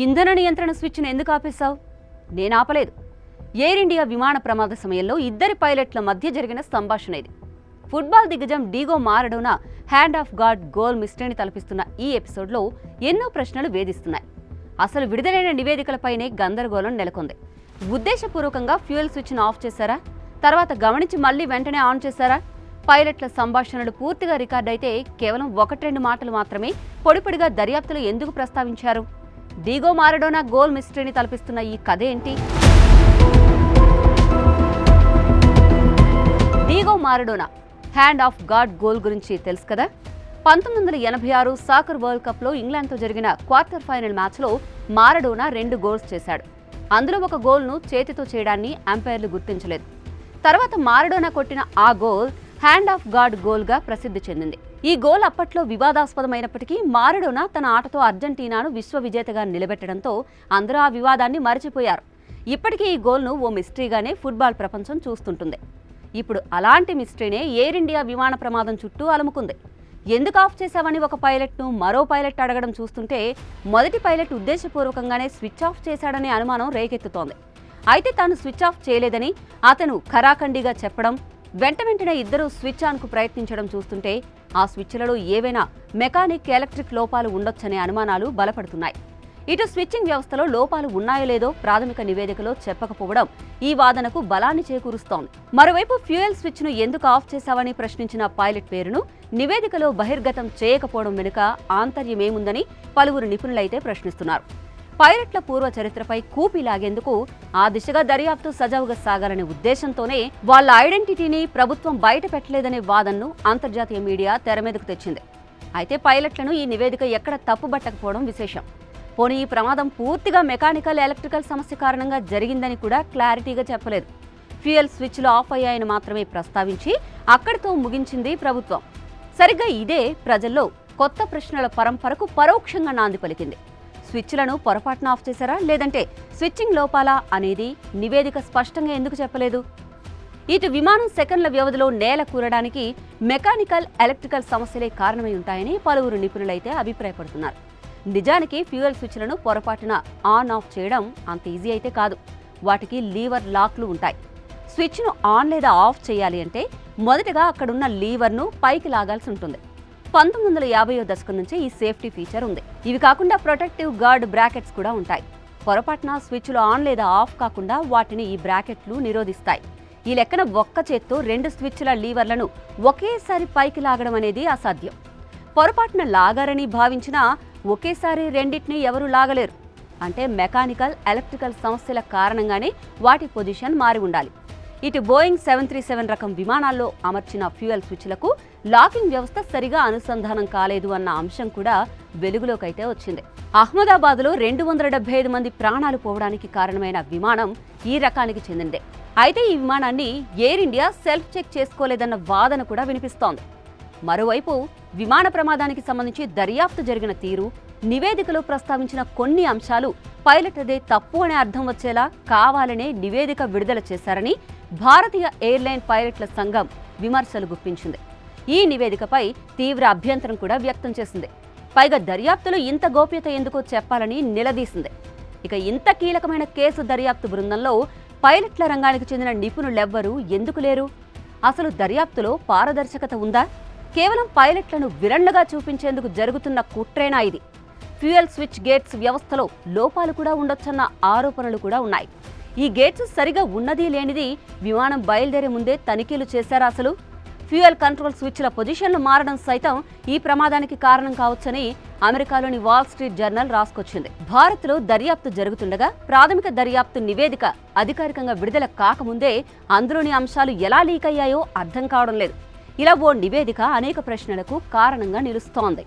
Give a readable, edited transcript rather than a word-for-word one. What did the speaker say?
ఇంధన నియంత్రణ స్విచ్ను ఎందుకు ఆపేశావు? నేను ఆపలేదు. ఎయిర్ ఇండియా విమాన ప్రమాద సమయంలో ఇద్దరి పైలట్ల మధ్య జరిగిన సంభాషణ ఇది. ఫుట్బాల్ దిగ్గజం Diego Maradona hand of God goal మిస్టరీని తలపిస్తున్న ఈ ఎపిసోడ్లో ఎన్నో ప్రశ్నలు వేధిస్తున్నాయి. అసలు విడుదలైన నివేదికలపైనే గందరగోళం నెలకొంది. ఉద్దేశపూర్వకంగా ఫ్యూయల్ స్విచ్ను ఆఫ్ చేశారా? తర్వాత గమనించి మళ్లీ వెంటనే ఆన్ చేశారా? పైలట్ల సంభాషణలు పూర్తిగా రికార్డైతే కేవలం 1-2 మాటలు మాత్రమే పొడిపొడిగా దర్యాప్తులో ఎందుకు ప్రస్తావించారు? డీగో మారడోనా గోల్ మిస్టరీని తలపిస్తున్న ఈ కథ ఏంటి? Diego Maradona hand of God goal గురించి తెలుసు కదా. 1986 సాకర్ వరల్డ్ కప్లో ఇంగ్లాండ్తో జరిగిన క్వార్టర్ ఫైనల్ మ్యాచ్లో మారడోనా 2 గోల్స్ చేశాడు. అందులో ఒక గోల్ను చేతితో చేయడాన్ని అంపైర్లు గుర్తించలేదు. తర్వాత మారడోనా కొట్టిన ఆ గోల్ హ్యాండ్ ఆఫ్ గాడ్ గోల్గా ప్రసిద్ధి చెందింది. ఈ గోల్ అప్పట్లో వివాదాస్పదమైనప్పటికీ మారడోనా తన ఆటతో అర్జెంటీనాను విశ్వ విజేతగా నిలబెట్టడంతో అందరూ ఆ వివాదాన్ని మరిచిపోయారు. ఇప్పటికీ ఈ గోల్ను ఓ మిస్టరీగానే ఫుట్బాల్ ప్రపంచం చూస్తుంటుంది. ఇప్పుడు అలాంటి మిస్టరీనే ఎయిర్ ఇండియా విమాన ప్రమాదం చుట్టూ అలుముకుంది. ఎందుకు ఆఫ్ చేశావని ఒక పైలట్ను మరో పైలట్ అడగడం చూస్తుంటే మొదటి పైలట్ ఉద్దేశపూర్వకంగానే స్విచ్ ఆఫ్ చేశాడనే అనుమానం రేకెత్తుతోంది. అయితే తాను స్విచ్ ఆఫ్ చేయలేదని అతను ఖరాఖండిగా చెప్పడం, వెంటనే ఇద్దరూ స్విచ్ ఆన్కు ప్రయత్నించడం చూస్తుంటే ఆ స్విచ్లలో ఏవైనా మెకానిక్, ఎలక్ట్రిక్ లోపాలు ఉండొచ్చనే అనుమానాలు బలపడుతున్నాయి. ఇటు స్విచ్చింగ్ వ్యవస్థలో లోపాలు ఉన్నాయో లేదో ప్రాథమిక నివేదికలో చెప్పకపోవడం ఈ వాదనకు బలాన్ని చేకూరుస్తోంది. మరోవైపు ఫ్యూయల్ స్విచ్ను ఎందుకు ఆఫ్ చేశావని ప్రశ్నించిన పైలట్ పేరును నివేదికలో బహిర్గతం చేయకపోవడం వెనుక ఆంతర్యమేముందని పలువురు నిపుణులైతే ప్రశ్నిస్తున్నారు. పైలట్ల పూర్వ చరిత్రపై కూపి లాగేందుకు ఆ దిశగా దర్యాప్తు సజావుగా సాగాలనే ఉద్దేశంతోనే వాళ్ల ఐడెంటిటీని ప్రభుత్వం బయట పెట్టలేదనే వాదనను అంతర్జాతీయ మీడియా తెరమీదకు తెచ్చింది. అయితే పైలట్లను ఈ నివేదిక ఎక్కడ తప్పుబట్టకపోవడం విశేషం. పోనీ ఈ ప్రమాదం పూర్తిగా మెకానికల్, ఎలక్ట్రికల్ సమస్య కారణంగా జరిగిందని కూడా క్లారిటీగా చెప్పలేదు. ఫ్యూయల్ స్విచ్లు ఆఫ్ అయ్యాయని మాత్రమే ప్రస్తావించి అక్కడితో ముగించింది ప్రభుత్వం. సరిగ్గా ఇదే ప్రజల్లో కొత్త ప్రశ్నల పరంపరకు పరోక్షంగా నాంది పలికింది. స్విచ్లను పొరపాటున ఆఫ్ చేశారా, లేదంటే స్విచ్చింగ్ లోపాలా అనేది నివేదిక స్పష్టంగా ఎందుకు చెప్పలేదు? ఇటు విమానం సెకండ్ల వ్యవధిలో నేల కూరడానికి మెకానికల్, ఎలక్ట్రికల్ సమస్యలే కారణమై ఉంటాయని పలువురు నిపుణులైతే అభిప్రాయపడుతున్నారు. నిజానికి ఫ్యూయల్ స్విచ్లను పొరపాటున ఆన్ ఆఫ్ చేయడం అంత ఈజీ అయితే కాదు. వాటికి లీవర్ లాక్లు ఉంటాయి. స్విచ్ను ఆన్ లేదా ఆఫ్ చేయాలి అంటే మొదటగా అక్కడున్న లీవర్ను పైకి లాగాల్సి ఉంటుంది. 1950వ దశకం నుంచి ఈ సేఫ్టీ ఫీచర్ ఉంది. ఇవి కాకుండా ప్రొటెక్టివ్ గార్డ్ బ్రాకెట్స్ కూడా ఉంటాయి. పొరపాటున స్విచ్లు ఆన్ లేదా ఆఫ్ కాకుండా వాటిని ఈ బ్రాకెట్లు నిరోధిస్తాయి. ఈ లెక్కన ఒక్క చేత్తో 2 స్విచ్ల లీవర్లను ఒకేసారి పైకి లాగడం అనేది అసాధ్యం. పొరపాటున లాగారని భావించినా ఒకేసారి రెండింటిని ఎవరూ లాగలేరు. అంటే మెకానికల్, ఎలక్ట్రికల్ సమస్యల కారణంగానే వాటి పొజిషన్ మారి ఉండాలి. ఇటు బోయింగ్ 737 రకం విమానాల్లో అమర్చిన ఫ్యూయల్ స్విచ్లకు లాకింగ్ వ్యవస్థ సరిగా అనుసంధానం కాలేదు అన్న అంశం కూడా వెలుగులోకైతే వచ్చింది. అహ్మదాబాద్లో 275 మంది ప్రాణాలు పోవడానికి కారణమైన విమానం ఈ రకానికి చెందిందే. అయితే ఈ విమానాన్ని ఎయిర్ ఇండియా సెల్ఫ్ చెక్ చేసుకోలేదన్న వాదన కూడా వినిపిస్తోంది. మరోవైపు విమాన ప్రమాదానికి సంబంధించి దర్యాప్తు జరిగిన తీరు, నివేదికలో ప్రస్తావించిన కొన్ని అంశాలు పైలట్ అదే తప్పు అనే అర్థం వచ్చేలా కావాలనే నివేదిక విడుదల చేశారని భారతీయ ఎయిర్లైన్ పైలట్ల సంఘం విమర్శలు గుప్పించింది. ఈ నివేదికపై తీవ్ర అభ్యంతరం కూడా వ్యక్తం చేసింది. పైగా దర్యాప్తులో ఇంత గోప్యత ఎందుకో చెప్పాలని నిలదీసింది. ఇక ఇంత కీలకమైన కేసు దర్యాప్తు బృందంలో పైలట్ల రంగానికి చెందిన నిపుణులెవ్వరూ ఎందుకు లేరు? అసలు దర్యాప్తులో పారదర్శకత ఉందా? కేవలం పైలట్లను విలన్లుగా చూపించేందుకు జరుగుతున్న కుట్రేనా ఇది? ఫ్యూయల్ స్విచ్ గేట్స్ వ్యవస్థలో లోపాలు కూడా ఉండొచ్చన్న ఆరోపణలు కూడా ఉన్నాయి. ఈ గేట్స్ సరిగా ఉన్నది లేనిది విమానం బయలుదేరే ముందే తనిఖీలు చేశారా? అసలు ఫ్యూయల్ కంట్రోల్ స్విచ్ల పొజిషన్లు మారడం సైతం ఈ ప్రమాదానికి కారణం కావచ్చని అమెరికాలోని వాల్ స్ట్రీట్ జర్నల్ రాసుకొచ్చింది. భారత్లో దర్యాప్తు జరుగుతుండగా ప్రాథమిక దర్యాప్తు నివేదిక అధికారికంగా విడుదల కాకముందే అందులోని అంశాలు ఎలా లీక్ అయ్యాయో అర్థం కావడం లేదు. ఇలా ఓ నివేదిక అనేక ప్రశ్నలకు కారణంగా నిలుస్తోంది.